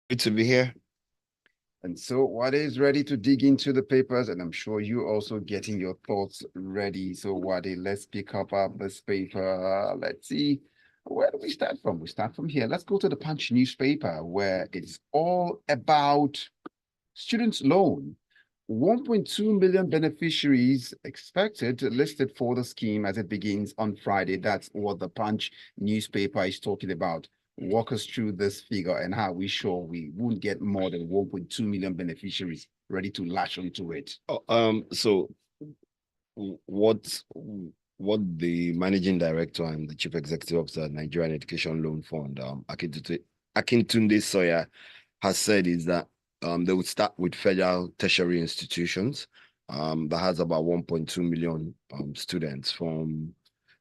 Good to be here. And so Uade is ready to dig into the papers, and I'm sure you also getting your thoughts ready. So Uade, let's pick up this paper. Let's see, where do we start from? We start from here. Let's go to the Punch newspaper, where it's all about students' loan. 1.2 million beneficiaries expected listed for the scheme as it begins on Friday. That's what the Punch newspaper is talking about. Walk us through this figure and how we sure we won't get more than 1.2 million beneficiaries ready to latch onto it. So what the managing director and the chief executive of the Nigerian Education Loan Fund, Akintunde Sawyer, has said is that they would start with federal tertiary institutions that has about 1.2 million students from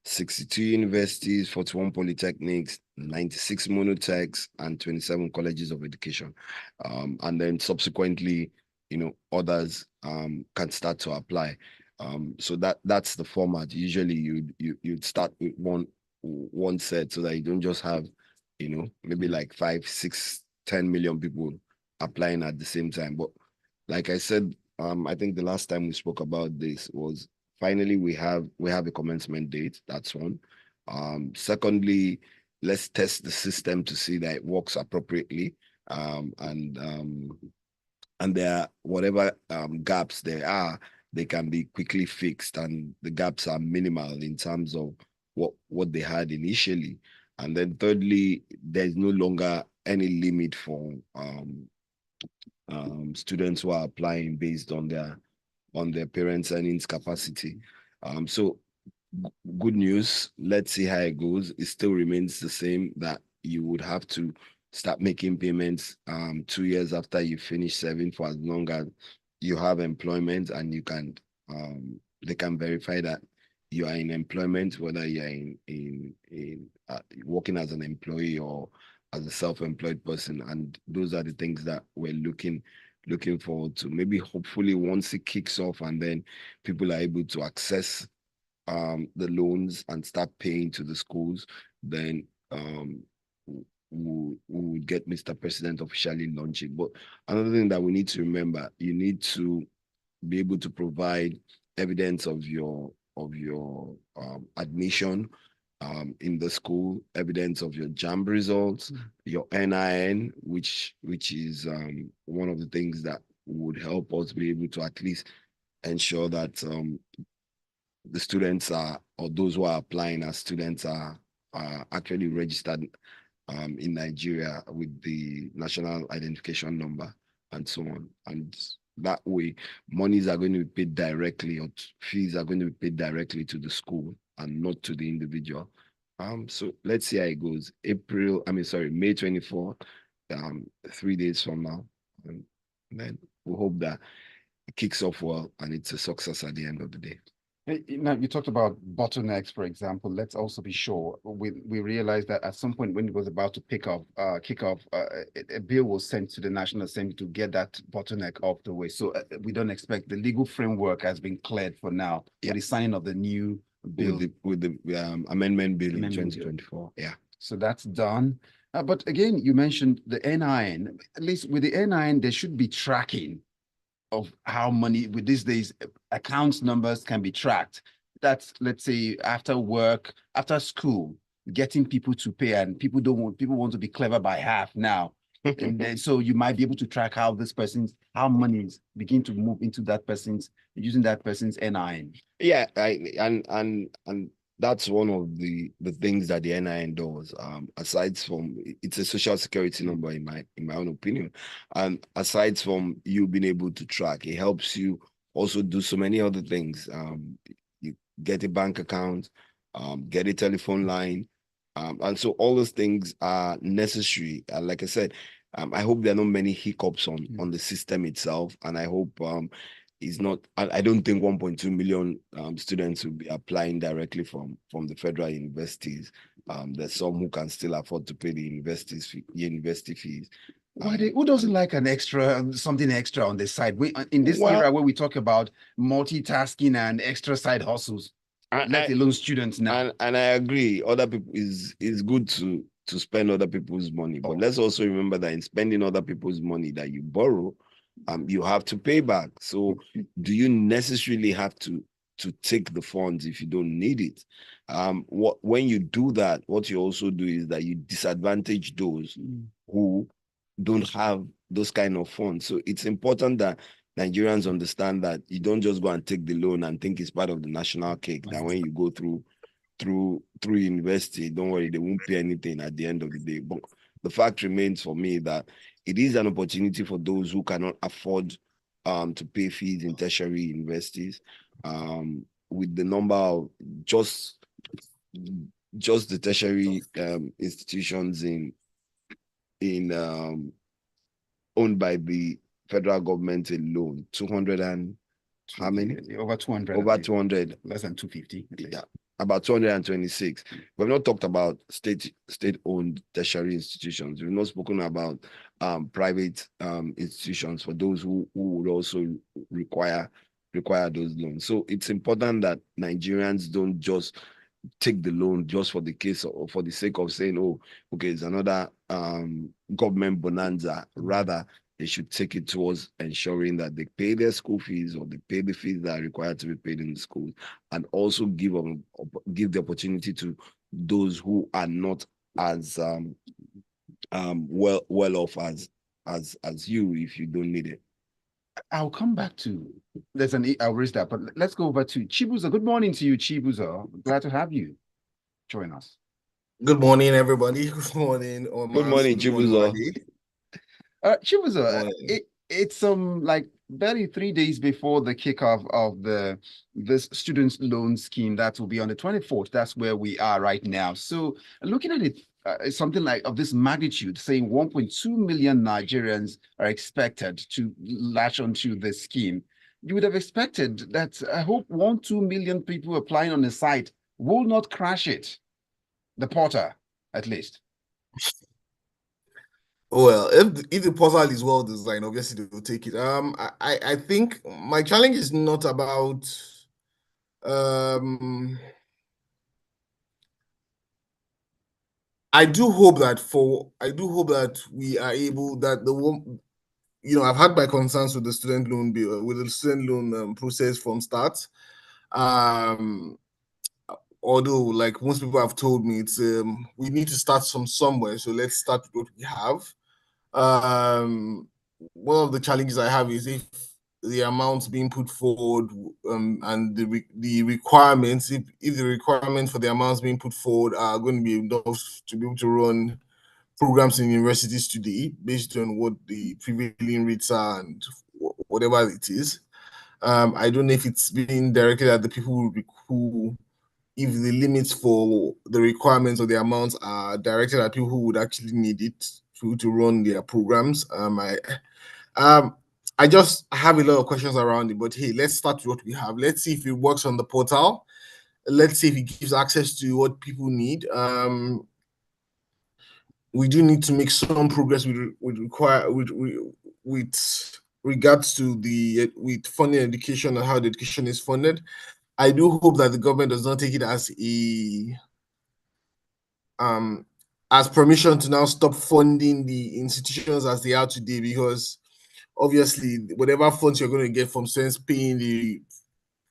62 universities, 41 polytechnics, 96 monotechs, and 27 colleges of education. And then subsequently, others can start to apply. So that's the format. Usually you'd start with one set so that you don't just have, maybe like 5, 6, 10 million people applying at the same time. But like I said, I think the last time we spoke about this was finally we have a commencement date. That's one. Secondly, let's test the system to see that it works appropriately. And there are whatever gaps there are, they can be quickly fixed, and the gaps are minimal in terms of what they had initially. And then thirdly, there's no longer any limit for students who are applying based on their parents' earnings capacity. So good news. Let's see how it goes. It still remains the same that you would have to start making payments 2 years after you finish serving for as long as you have employment, and they can verify that you are in employment, whether you're in working as an employee or as a self-employed person. And those are the things that we're looking forward to. Maybe hopefully once it kicks off and then people are able to access the loans and start paying to the schools, then we will get Mr. President officially launching. But another thing that we need to remember, you need to be able to provide evidence of your admission in the school, evidence of your JAMB results, your NIN, which is one of the things that would help us be able to at least ensure that the students are, or those who are applying as students are actually registered in Nigeria with the national identification number and so on. And that way, monies are going to be paid directly, or fees are going to be paid directly to the school and not to the individual. So let's see how it goes. May 24th, 3 days from now. And then we hope that it kicks off well and it's a success at the end of the day. Now, you talked about bottlenecks, for example. Let's also be sure we realized that at some point when it was about to kick off, a bill was sent to the National Assembly to get that bottleneck off the way. So we don't expect the legal framework has been cleared for now. Yeah, the signing of the new bill with the amendment bill in 2024. Yeah. So that's done. But again, you mentioned the NIN. At least with the NIN, there should be tracking of how money with these days accounts numbers can be tracked. That's, let's say, after work, after school, getting people to pay, and people want to be clever by half now. And then, so you might be able to track how how monies begin to move into that person's, using that person's NIN. Yeah, and that's one of the things that the NIN does. Aside from, it's a social security number in my own opinion, and aside from you being able to track, it helps you also do so many other things. You get a bank account, get a telephone line, and so all those things are necessary. Like I said, I hope there are not many hiccups on the system itself, and I hope is not. I don't think 1.2 million students will be applying directly from the federal universities. There's some who can still afford to pay the university fees. Who doesn't like something extra on the side? In this era where we talk about multitasking and extra side hustles, let alone students now. And I agree. Other people is good to to spend other people's money. But let's also remember that in spending other people's money that you borrow, you have to pay back. So do you necessarily have to take the funds if you don't need it? When you do that, what you also do is that you disadvantage those who don't have those kind of funds. So it's important that Nigerians understand that you don't just go and take the loan and think it's part of the national cake, that when you go through university, don't worry, they won't pay anything at the end of the day. But the fact remains for me that it is an opportunity for those who cannot afford to pay fees in tertiary universities, with the number of just the tertiary institutions in owned by the federal government alone, 200 and how many? Over 200. Over 200. Less than 250. Yeah, about 226. We've not talked about state-owned tertiary institutions. We've not spoken about private institutions for those who would also require those loans. So it's important that Nigerians don't just take the loan just for the sake of saying, oh, okay, it's another government bonanza. Rather, they should take it towards ensuring that they pay their school fees, or they pay the fees that are required to be paid in the schools, and also give the opportunity to those who are not as well off as you, if you don't need it. I'll come back to I'll raise that, but let's go over to Chibuzor. Good morning to you, Chibuzor. Glad to have you join us. Good morning, everybody. Good morning, Good morning, Chibuzor. Chibuzor, it's like barely 3 days before the kickoff of this students loan scheme that will be on the 24th. That's where we are right now. So looking at it, something like of this magnitude, saying 1.2 million Nigerians are expected to latch onto this scheme. You would have expected that I hope 2 million people applying on the site will not crash it. The portal, at least. Well, if the portal is well designed, obviously they will take it. I think my challenge is not about I do hope that we are able, that I've had my concerns with the student loan process from start. Although, like most people have told me, it's we need to start from somewhere. So let's start with what we have. One of the challenges I have is if the amounts being put forward and the requirements, if the requirements for the amounts being put forward are going to be enough to be able to run programs in universities today, based on what the prevailing rates are and whatever it is. I don't know if it's being directed at the people who if the limits for the requirements or the amounts are directed at people who would actually need it to run their programs. I just have a lot of questions around it, but hey, let's start with what we have. Let's see if it works on the portal. Let's see if it gives access to what people need. We do need to make some progress with regards to with funding education and how the education is funded. I do hope that the government does not take it as permission to now stop funding the institutions as they are today, because obviously whatever funds you're going to get from students paying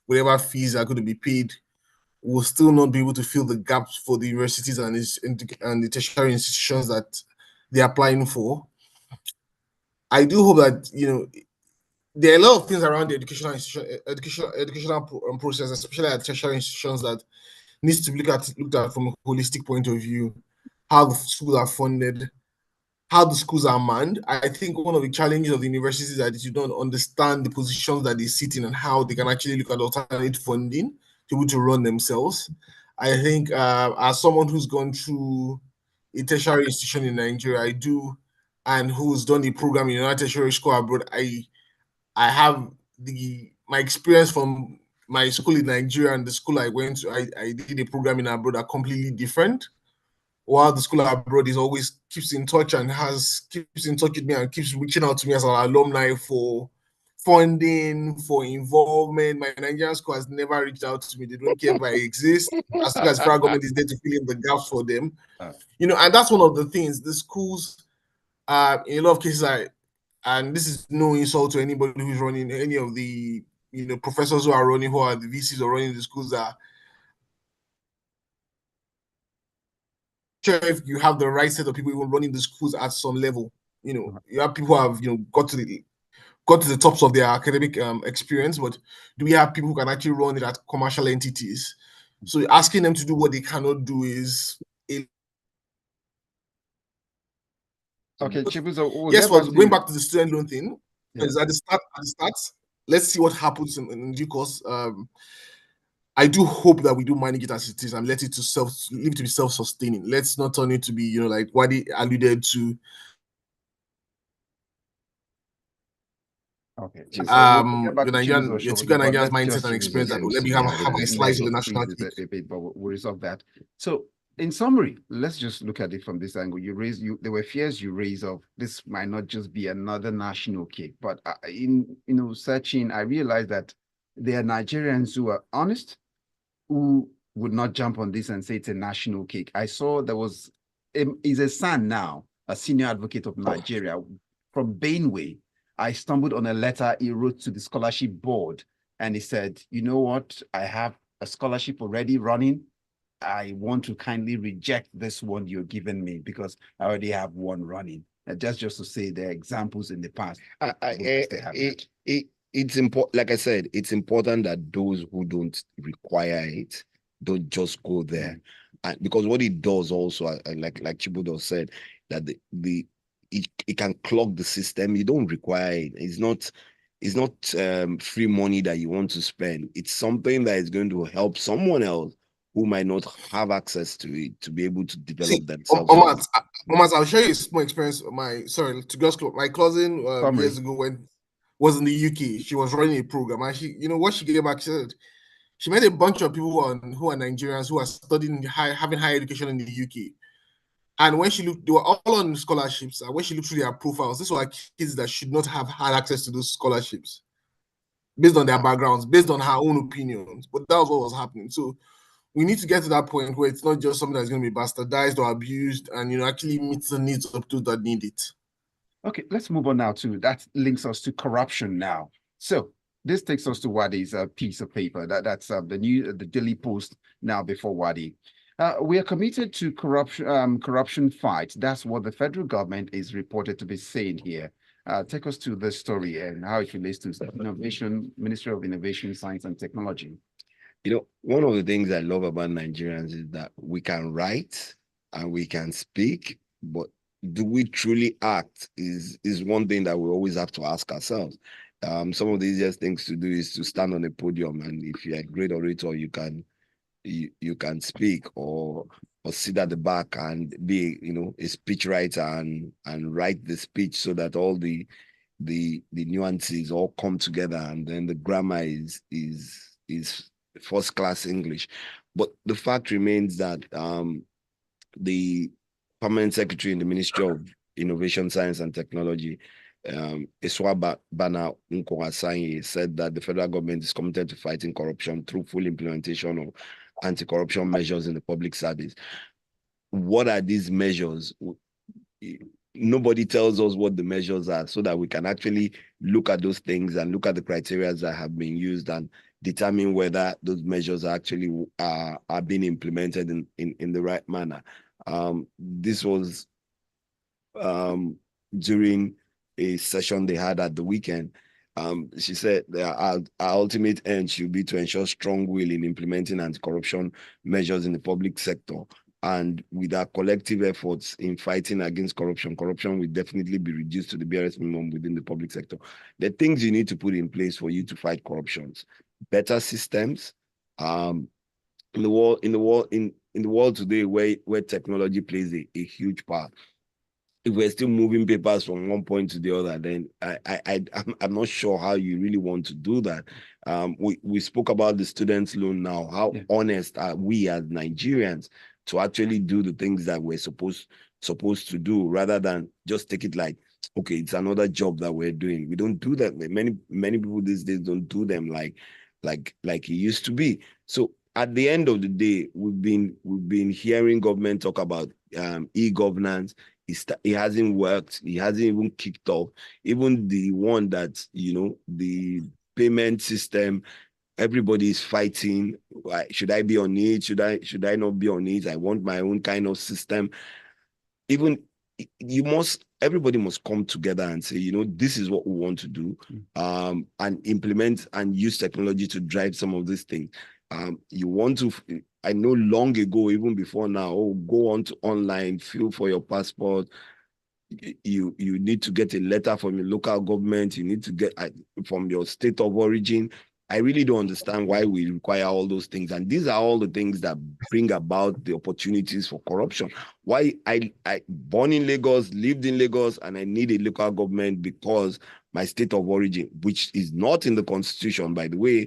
whatever fees are going to be paid will still not be able to fill the gaps for the universities and the tertiary institutions that they're applying for. I do hope that there are a lot of things around the educational process, especially at tertiary institutions, that needs to be looked at from a holistic point of view. How the schools are funded, how the schools are manned. I think one of the challenges of the universities is that you don't understand the positions that they sit in and how they can actually look at alternate funding to be able to run themselves. I think as someone who's gone through a tertiary institution in Nigeria, and who's done a program in another tertiary school abroad, I have my experience from my school in Nigeria and the school I went to. I did a program in abroad are completely different. While the school abroad is always keeps in touch and keeps in touch with me and keeps reaching out to me as an alumni for funding, for involvement. My Nigerian school has never reached out to me. They don't care if I exist. As long as federal government is there to fill in the gaps for them. And that's one of the things. The schools, in a lot of cases, and this is no insult to anybody who's running any of the professors who are running, who are the VCs or running the schools, are sure if you have the right set of people even running the schools at some level. You have people who have got to the tops of their academic experience, but do we have people who can actually run it at commercial entities? So asking them to do what they cannot do is okay. Chibuzor, yes, was going back to the student loan thing. Is at the start. Let's see what happens in due course. I do hope that we do manage it as it is and let it to be self-sustaining. Let's not turn it to be, like what he alluded to. Okay. The typical Nigerian's mindset and experience that let me have a slice of the national cake. But we'll resolve that. So, in summary, let's just look at it from this angle. There were fears you raised of this might not just be another national cake, but in searching, I realized that there are Nigerians who are honest, who would not jump on this and say it's a national cake. I saw there was is a son now, a senior advocate of Nigeria from Bainway. I stumbled on a letter he wrote to the scholarship board, and he said, you know what, I have a scholarship already running. I want to kindly reject this one you're giving me because I already have one running. Just to say there are examples in the past. It's important, like I said, it's important that those who don't require it don't just go there. And because what it does also, like Chibuzor said, that it can clog the system. You don't require it. It's not free money that you want to spend. It's something that is going to help someone else who might not have access to it to be able to develop themselves. I'll share you a small experience. My cousin years ago was in the UK. She was running a program, and she, what she gave back, she said she met a bunch of people who are Nigerians who are studying having higher education in the UK. And when she looked, they were all on scholarships. And when she looked through their profiles, these were kids that should not have had access to those scholarships based on their backgrounds, based on her own opinions. But that was what was happening. So we need to get to that point where it's not just something that's going to be bastardized or abused and, actually meets the needs of those that need it. Okay, let's move on now to that links us to corruption now. So this takes us to Uade's piece of paper. That's the Daily Post now before Uade. We are committed to corruption fight. That's what the federal government is reported to be saying here. Take us to this story and how it relates to Ministry of Innovation, Science and Technology. One of the things I love about Nigerians is that we can write and we can speak, but do we truly act is one thing that we always have to ask ourselves. Some of the easiest things to do is to stand on a podium, and if you're a great orator, you can speak or sit at the back and be a speech writer and write the speech so that all the nuances all come together, and then the grammar is first class English. But the fact remains that the permanent secretary in the Ministry of Innovation, Science and Technology, Nwaezeapu, said that the federal government is committed to fighting corruption through full implementation of anti-corruption measures in the public service. What are these measures? Nobody tells us what the measures are so that we can actually look at those things and look at the criteria that have been used and determine whether those measures actually are being implemented in the right manner. This was during a session they had at the weekend. She said our ultimate end should be to ensure strong will in implementing anti-corruption measures in the public sector. And with our collective efforts in fighting against corruption, corruption will definitely be reduced to the barest minimum within the public sector. The things you need to put in place for you to fight corruptions: better systems. In the world today, where technology plays a huge part, if we're still moving papers from one point to the other, then I'm not sure how you really want to do that. We spoke about the students' loan now. How honest are we as Nigerians to actually do the things that we're supposed to do, rather than just take it like okay, it's another job that we're doing. We don't do that. Many people these days don't do them like it used to be. So at the end of the day, we've been hearing government talk about e-governance. It hasn't worked. It hasn't even kicked off. Even the one that, the payment system, everybody is fighting. Should I be on it? Should I not be on it? I want my own kind of system. Even everybody must come together and say, this is what we want to do, and implement and use technology to drive some of these things. You want to, I know long ago, even before now, go on to online, fill for your passport. You need to get a letter from your local government. You need to get from your state of origin. I really don't understand why we require all those things. And these are all the things that bring about the opportunities for corruption. Why I born in Lagos, lived in Lagos, and I need a local government because my state of origin, which is not in the constitution, by the way,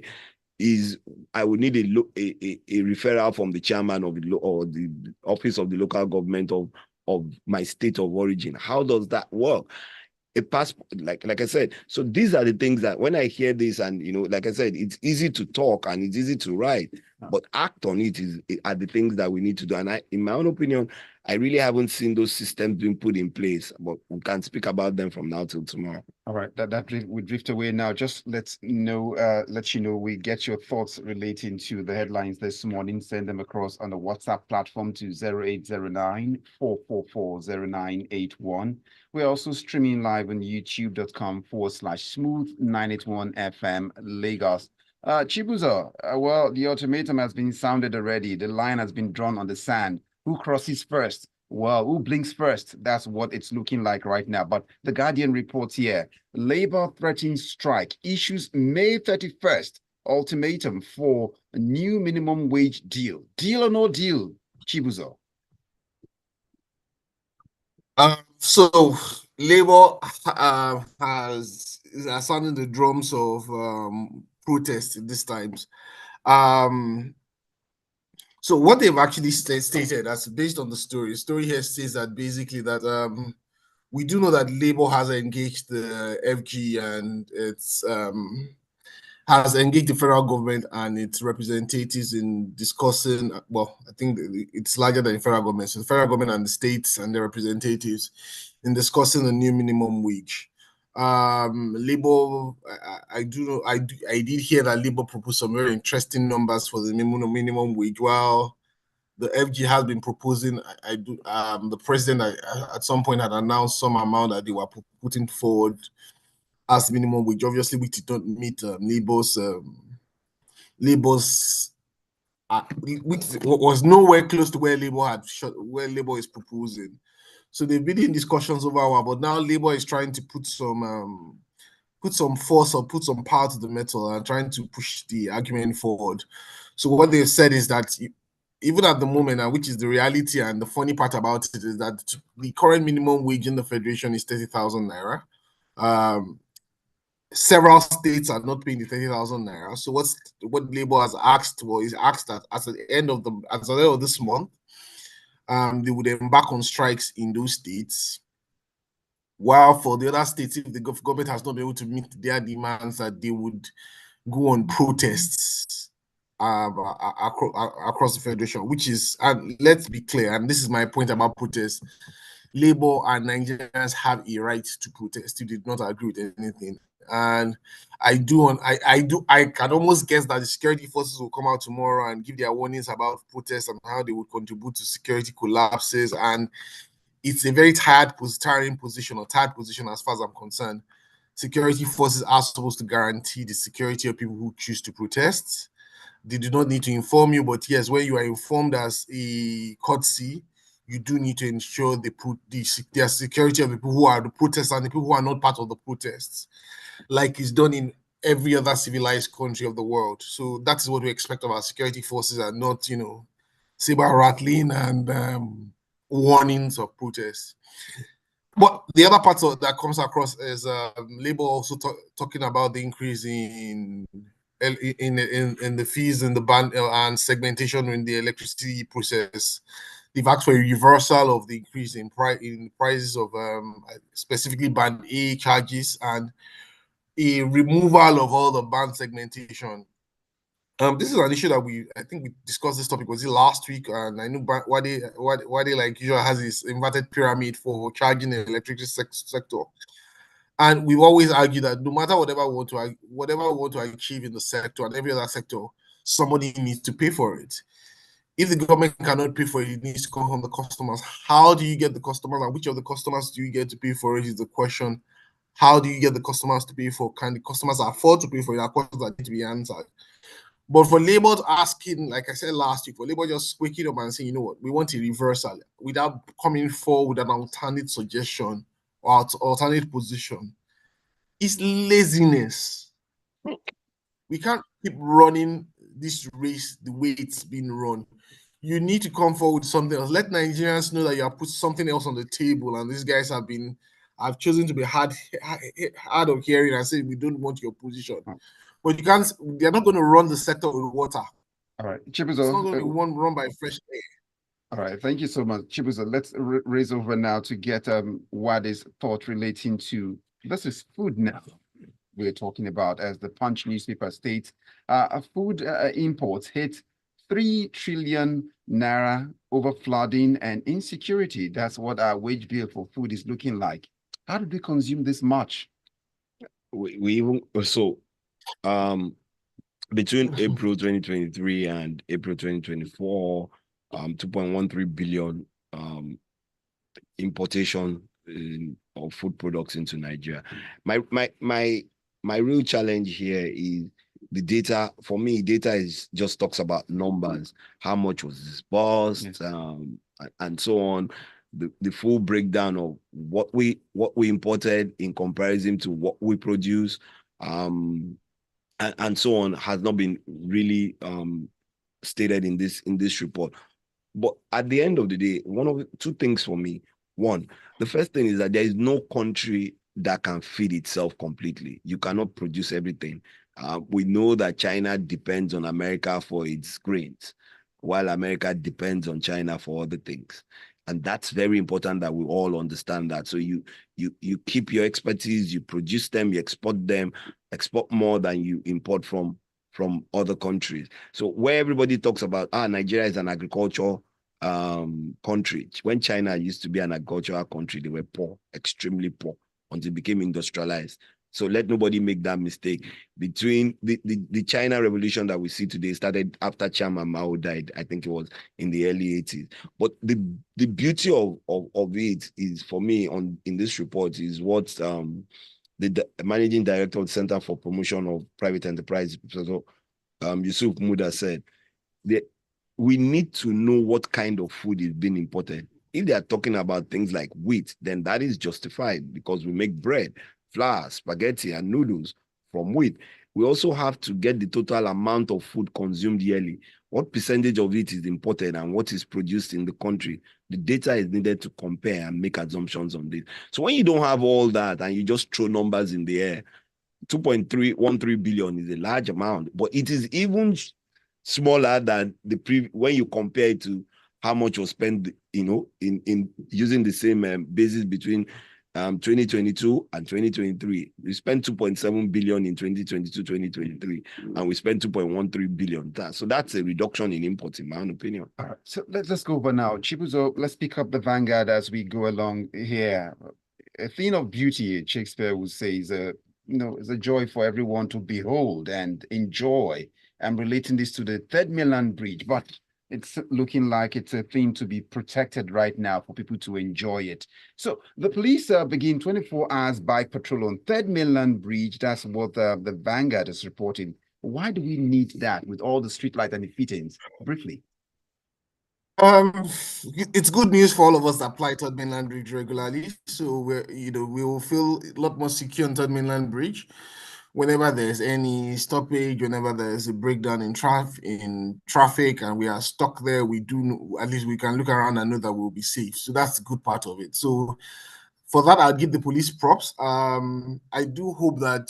is I would need a referral from the chairman of the office of the local government of my state of origin. How does that work? A passport, like I said. So these are the things that when I hear this, and like I said, it's easy to talk and it's easy to write, but act on it are the things that we need to do. And in my own opinion, I really haven't seen those systems being put in place, but we can speak about them from now till tomorrow. All right, we drift away now. Just let you know we get your thoughts relating to the headlines this morning. Send them across on the WhatsApp platform to 0809-444-0981. We're also streaming live on youtube.com/smooth981 FM Lagos. Chibuzor, well, the ultimatum has been sounded already. The line has been drawn on the sand. Who crosses first? Well, who blinks first? That's what it's looking like right now. But the Guardian reports here, Labour threatens strike, issues May 31st, ultimatum for a new minimum wage deal. Deal or no deal, Chibuzor? So Labour has sounding the drums of protest at this times. So what they've actually stated, that's based on the story. The story here says that basically that we do know that Labour has engaged the FG and it's has engaged the federal government and its representatives in discussing, well, I think it's larger than the federal government. So the federal government and the states and their representatives in discussing the new minimum wage. Labour, I did hear that Labour proposed some very interesting numbers for the minimum wage. Well, the FG has been proposing, the president at some point had announced some amount that they were putting forward as minimum wage. Obviously, which did not meet Labour's which was nowhere close to where Labour is proposing. So they've been in discussions over a while, but now Labour is trying to put some force or put some power to the metal and trying to push the argument forward. So what they've said is that even at the moment, which is the reality and the funny part about it, is that the current minimum wage in the Federation is 30,000 naira. Several states are not paying the 30,000 naira. So what Labour has asked is that at the end of this month, they would embark on strikes in those states. While for the other states, if the government has not been able to meet their demands, that they would go on protests across the Federation, which is, and let's be clear, and this is my point about protests, Labour and Nigerians have a right to protest if they do not agree with anything. And I can almost guess that the security forces will come out tomorrow and give their warnings about protests and how they would contribute to security collapses. And it's a very tired position as far as I'm concerned. Security forces are supposed to guarantee the security of people who choose to protest. They do not need to inform you, but yes, when you are informed as a courtesy, you do need to ensure the security of the people who are the protesters and the people who are not part of the protests, like is done in every other civilized country of the world. So that is what we expect of our security forces, and not, saber rattling and warnings of protests. But the other part that comes across is Labour also talking about the increase in the fees and the ban and segmentation in the electricity process. they've asked for a reversal of the increase in prices of specifically band A charges and a removal of all the band segmentation. This is an issue that I think we discussed this topic, was it last week? And I know Uade like usual has this inverted pyramid for charging the electricity sector. And we've always argued that no matter whatever we want to achieve in the sector and every other sector, somebody needs to pay for it. If the government cannot pay for it, it needs to come from the customers. How do you get the customers, and which of the customers do you get to pay for it is the question. How do you get the customers to pay for? Can the customers afford to pay for it? Are questions that need to be answered. But for Labour asking, like I said last week, for Labour just waking up and saying, you know what, we want a reversal without coming forward with an alternate suggestion or alternate position, is laziness. We can't keep running this race the way it's been run. You need to come forward with something else. Let Nigerians know that you have put something else on the table, and these guys have chosen to be hard of hearing and say we don't want your position. But you can't. They're not going to run the sector with water. All right, Chibuzor. It's not going to be run by fresh air. All right, thank you so much, Chibuzor. Let's raise over now to get Uade's thought relating to this is food now. We're talking about, as the Punch newspaper states, food imports hit 3 trillion naira over flooding and insecurity. That's what our wage bill for food is looking like. How did we consume this much? We even so between April 2023 and April 2024, 2.13 billion importation of food products into Nigeria. My real challenge here is the data. For me, data just talks about numbers, how much was disbursed, yes, and so on. The full breakdown of what we imported in comparison to what we produce, and so on, has not been really stated in this report. But at the end of the day, one of two things for me. One, the first thing is that there is no country that can feed itself completely. You cannot produce everything. We know that China depends on America for its grains, while America depends on China for other things. And that's very important that we all understand that. So you keep your expertise, you produce them, you export more than you import from other countries. So where everybody talks about, Nigeria is an agricultural country. When China used to be an agricultural country, they were poor, extremely poor, until it became industrialized. So let nobody make that mistake. Between the China revolution that we see today started after Chairman Mao died. I think it was in the early 80s. But the beauty of it is, for me, in this report, is what the managing director of the Center for Promotion of Private Enterprise, Professor Yusuf Muda, said. We need to know what kind of food is being imported. If they are talking about things like wheat, then that is justified because we make bread, flour, spaghetti, and noodles from wheat. We also have to get the total amount of food consumed yearly. What percentage of it is imported and what is produced in the country? The data is needed to compare and make assumptions on this. So when you don't have all that and you just throw numbers in the air, 2.313 billion is a large amount, but it is even smaller than when you compare it to how much was spent, in using the same basis between 2022 and 2023. We spent 2.7 billion in 2022-2023, and we spent 2.13 billion. So that's a reduction in imports, in my own opinion. All right, so let's go over now. Chibuzor, let's pick up the vanguard as we go along here. A thing of beauty, Shakespeare would say, is a joy for everyone to behold and enjoy. I'm relating this to the Third Mainland Bridge, but it's looking like it's a thing to be protected right now for people to enjoy it. So the police begin 24 hours bike patrol on Third Mainland Bridge. That's what the Vanguard is reporting. Why do we need that with all the streetlight and the fittings? Briefly. It's good news for all of us that apply Third Mainland Bridge regularly. So we will feel a lot more secure on Third Mainland Bridge. Whenever there's any stoppage, whenever there's a breakdown in traffic and we are stuck there, we do know, at least we can look around and know that we'll be safe. So that's a good part of it. So for that, I'll give the police props. I do hope that,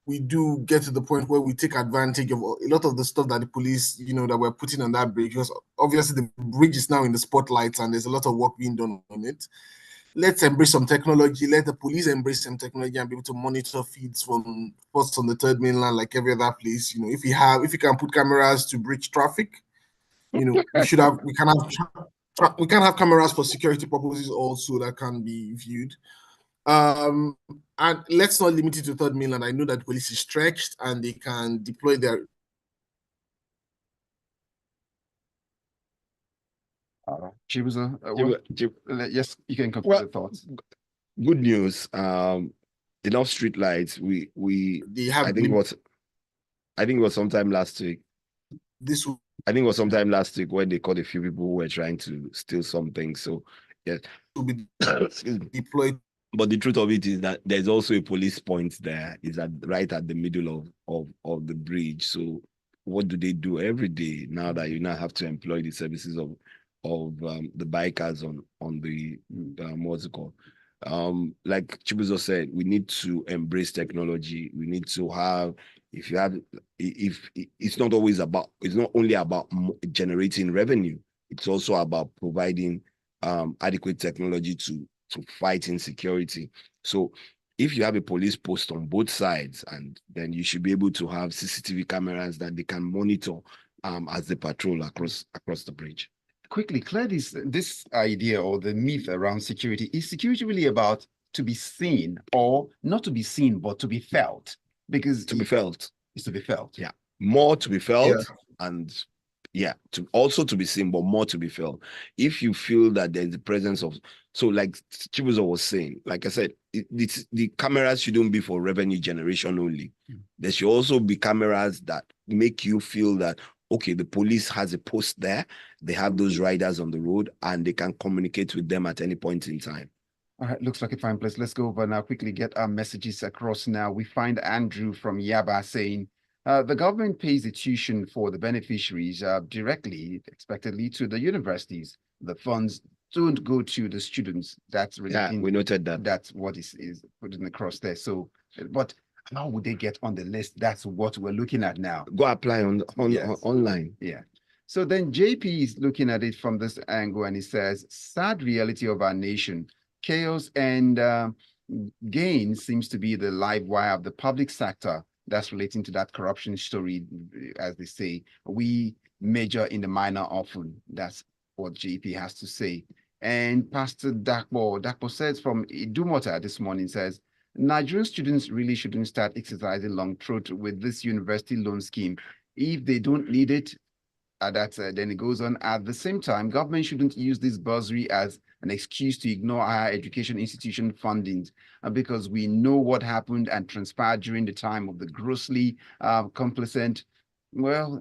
we do get to the point where we take advantage of a lot of the stuff that the police, that we're putting on that bridge, because obviously the bridge is now in the spotlight and there's a lot of work being done on it. Let's embrace some technology. Let the police embrace some technology and be able to monitor feeds from what's on the third mainland, like every other place. If we can put cameras to bridge traffic, we can have cameras for security purposes also that can be viewed. And let's not limit it to third mainland. I know that police is stretched and they can deploy their Chibuzor, yes, you can complete the thoughts. Good news. Enough street lights. They have. I think it was sometime last week. I think it was sometime last week when they caught a few people who were trying to steal something. So yeah, to be deployed. But the truth of it is that there's also a police point there. Is that right at the middle of the bridge. So what do they do every day now that you now have to employ the services of the bikers on the what's it called? Like Chibuzor said, we need to embrace technology. We need to have, if it's not only about generating revenue, it's also about providing adequate technology to fight insecurity. So if you have a police post on both sides, and then you should be able to have CCTV cameras that they can monitor as they patrol across the bridge. Quickly, clear this idea or the myth around security. Is security really about to be seen, or not to be seen, but to be felt? Because to be felt. It's to be felt. Yeah. More to be felt, and to be seen, but more to be felt. If you feel that there's the presence of, so like Chibuzor was saying, like I said, the cameras shouldn't be for revenue generation only. There should also be cameras that make you feel that, okay, the police has a post there, they have those riders on the road, and they can communicate with them at any point in time. All right, looks like a fine place. Let's go over now, quickly get our messages across now. We find Andrew from Yaba saying, the government pays the tuition for the beneficiaries directly, expectedly, to the universities. The funds don't go to the students. That's really, yeah, we noted that. That's what is put across there. So, but how would they get on the list? That's what we're looking at now. Go apply online. Yeah. So then JP is looking at it from this angle, and he says, sad reality of our nation. Chaos and gain seems to be the live wire of the public sector. That's relating to that corruption story, as they say. We major in the minor often. That's what JP has to say. And Pastor Dakpo says from Idumota this morning, says, Nigerian students really shouldn't start exercising long throat with this university loan scheme. If they don't need it, then it goes on. At the same time, government shouldn't use this bursary as an excuse to ignore higher education institution funding, because we know what happened and transpired during the time of the grossly complacent,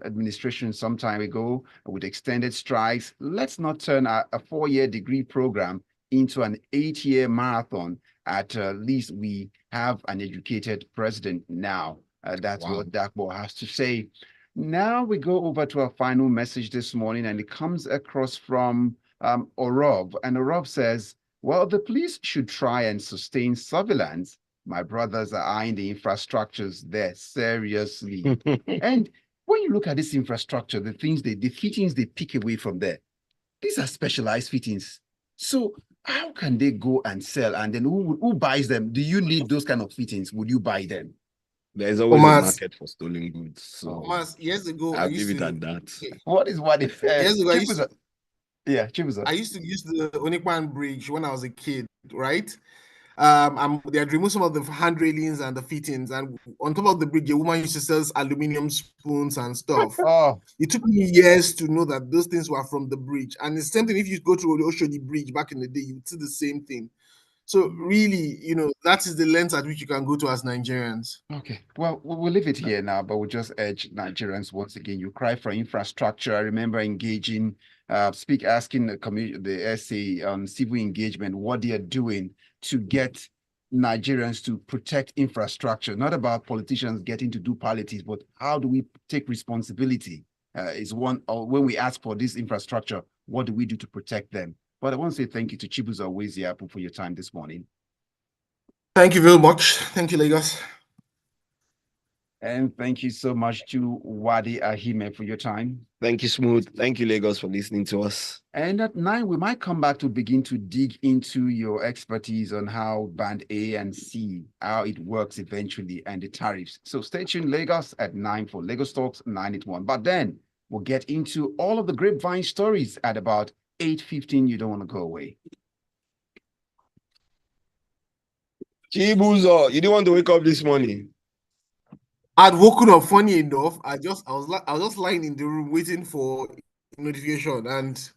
administration some time ago with extended strikes. Let's not turn a 4-year degree program into an 8-year marathon. At least we have an educated president now. That's what Dakbo has to say. Now we go over to our final message this morning, and it comes across from Orob. And Orob says, well, the police should try and sustain surveillance. My brothers are eyeing the infrastructures there seriously. And when you look at this infrastructure, the fittings they pick away from there, these are specialized fittings. So how can they go and sell? And then who buys them? Do you need those kind of fittings? Would you buy them? There's always a market for stolen goods. So years ago, I'll leave it at that. What is what if years ago, Chibuzor. I used to use the Onikwan Bridge when I was a kid, right? They had removed some of the hand railings and the fittings, and on top of the bridge, a woman used to sell aluminum spoons and stuff. It took me years to know that those things were from the bridge. And the same thing, if you go to the Oshodi Bridge back in the day, you would see the same thing. So really, that is the length at which you can go to as Nigerians. Okay, well, we'll leave it here now, but we'll just urge Nigerians once again. You cry for infrastructure. I remember engaging, asking the essay on civil engagement, what they are doing to get Nigerians to protect infrastructure. Not about politicians getting to do politics, but how do we take responsibility? When we ask for this infrastructure, what do we do to protect them? But I want to say thank you to Chibuzor Nwaezeapu for your time this morning. Thank you very much. Thank you, Lagos. And thank you so much to Uade Ahimie for your time. Thank you, Smooth. Thank you, Lagos, for listening to us. And at 9, we might come back to begin to dig into your expertise on how Band A and C, how it works eventually, and the tariffs. So stay tuned, Lagos, at 9 for Lagos Talks 981. But then we'll get into all of the grapevine stories at about 8:15. You don't want to go away. Chibuzor, you didn't want to wake up this morning. I'd woken up, funny enough. I was just lying in the room waiting for notification, and